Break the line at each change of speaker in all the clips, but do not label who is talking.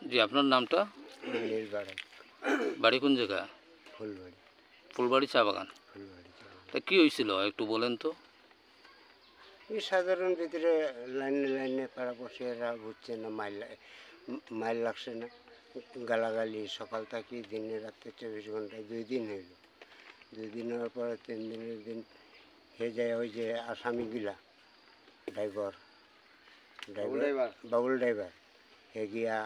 জি, আপনার নামটা?
নীলবাড়া,
বাড়ি কোন জায়গা?
ফুলবাড়ি,
ফুলবাড়ি চা বাগান।
ফুলবাড়ি চা বাগান।
তা কী হয়েছিল একটু বলেন তো।
এই সাধারণ ভিতরে লাইনে লাইনে পাড়াপড়শি এরা ঘুরছে না, মাইল লাগছে না, গালাগালি সকাল থেকে দিনে রাত্রে 24 ঘন্টায় 2 দিন হইল। 2 দিন হওয়ার পরে 3 দিনের দিন হয়ে যায় ওই যে আসামিগুলা ড্রাইভার বাবুল ড্রাইভার হে গিয়া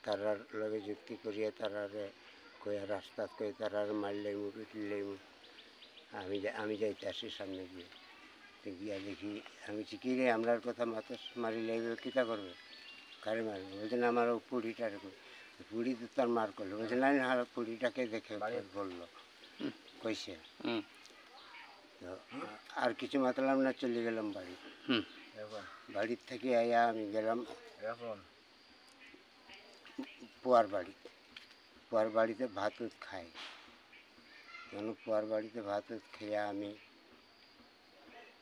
তারার লগে যুক্তি করিয়া তারারে কইয়া রাস্তাত কই তারার মারলেইমু পিটলেইমু। আমি যাইতে আসি সামনে গিয়ে গিয়া দেখি আমি কি রে আমরার কথা মাথা মারি লাগবে কীটা করবে, কারে মারবে? বলছে না আমার পুড়িটার পুড়ি তো তার মার করলো। বলছে না না পুড়িটাকে দেখে বললো কইছে। তো আর কিছু মাতলাম না, চলে গেলাম বাড়ি। বাড়ির থেকে আয়া আমি গেলাম পোয়ার বাড়ি। পোয়ার বাড়িতে ভাত খাই। কেন পোয়ার বাড়িতে ভাত খেয়ে আমি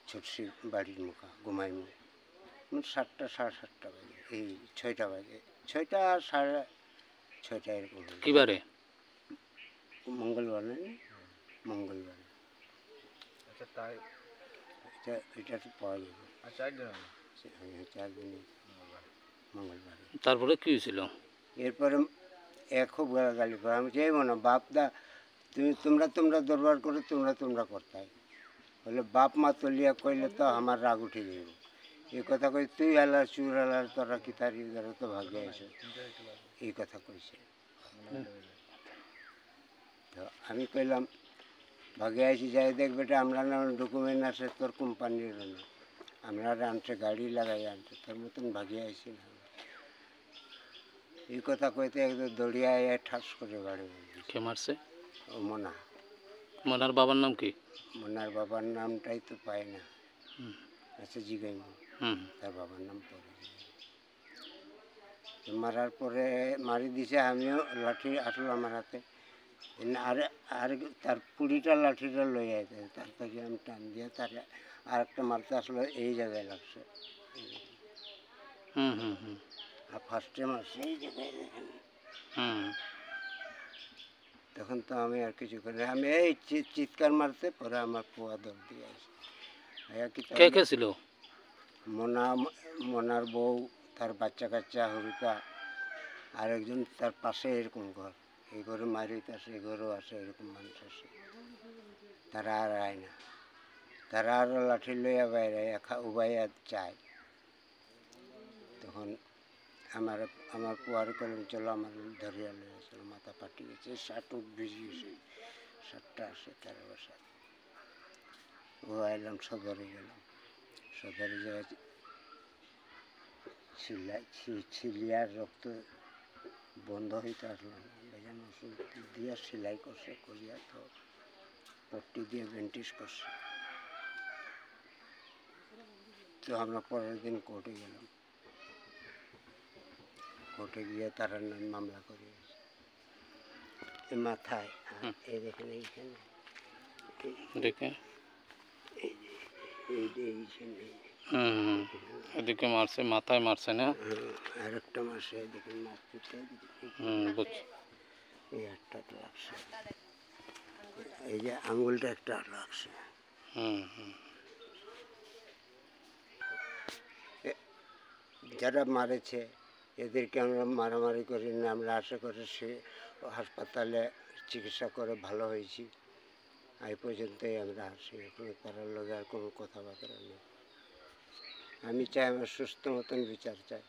ছুটছি বাড়ির মুখা ঘুমাইমু। 7টা 7:30 বাজে, এই 6টা বাজে, 6টা 6:30 এরকম।
কিবারে?
মঙ্গলবার নয়, মঙ্গলবার। আচ্ছা, তাই এটা তো পাওয়া যাবে। 4 দিন মঙ্গলবার।
তারপরে কী হয়েছিল?
এরপরে খুব গালাগালি করে। আমি চাইব না বাপ দা তোমরা দরবার করে তোমরা করতাই বলে বাপ মা তলিয়া কইলে তো আমার রাগ উঠে যাইব। এই কথা কই তুই আলার চুর আলার তোরা কি তার ইদারা তো ভাগে আইস, এই কথা কইছে। তো আমি কইলাম ভাগে আইসি যাই দেখ বেটা আমরা না ডকুমেন্ট আছে তোর কোম্পানির না, আমরা আনছে গাড়ি লাগাই আনছে, তোর মতন ভাগে আইসি না। এই কথা কইতে একদম দৌড়িয়া আয়া ঠাস করে বাড়ি।
কে মারছে?
ও মোনা।
মোনার বাবার নাম কি?
মোনার বাবার নামটাই তো পাই না। আচ্ছা জিগাই তার বাবার নাম পরে। মারার পরে মারি দিছে, আমিও লাঠি আসলো আমার হাতে। আর আর তার পুড়িটা লাঠিটা লই আইতে তার থেকে আমি টান দিয়ে তার আর একটা মারতে আসলো, এই জায়গায় লাগছে। আর ফার্স্টে মারছে এই জায়গায় দেখেন। তখন তো আমি আর কিছু করি, আমি এই চিৎকার মারতে পরে আমার পোয়া দৌড় দিয়ে আসি।
কে কে ছিল?
মোনার বউ, তার বাচ্চা কাচ্চা হরিতা, আর একজন তার পাশে এরকম ঘর, এই ঘরে মারিতে আসে, এই ঘরেও আসে, এরকম মানুষ আসে। তারা আর আয় না, তারা আরও লাঠি লইয়া বাইরে উবাইয়া চায়। তখন আমার পোয়ার কলম চলো আমার ধরিয়া লইয়া চলো, মাথা ফাটি গেছে, 7 ভিজি গেছে, 7টা আসে তার বাসা। ও আইলাম সদরে গেলাম, সদরে যাওয়া ছিলিয়ার রক্ত বন্ধ হইতে আসলো না, বেজান ওষুধ দিয়ে সেলাই করছে, করিয়া তো পট্টি দিয়ে ব্যান্ডেজ করছে। তো আমরা পরের দিন কোর্টে গেলাম, কোর্টে গিয়ে তারা মামলা করে মাথায়, এই দেখেন এইখানে
দেখে এদিকে মারছে, মাথায় মারছে না?
আর একটা মাসে দেখেন মারতে
বুঝছি।
এই একটা লাগছে, এই যে আঙুলটা একটা লাগছে। যারা মারেছে এদেরকে আমরা মারামারি করি না, আমরা আশা করি সে হাসপাতালে চিকিৎসা করে ভালো হয়েছি, এই পর্যন্তই আমরা আসি। এখন তার লগে আর কোনো কথাবার্তা নেই। আমি চাই আমার সুস্থ মতন বিচার চাই।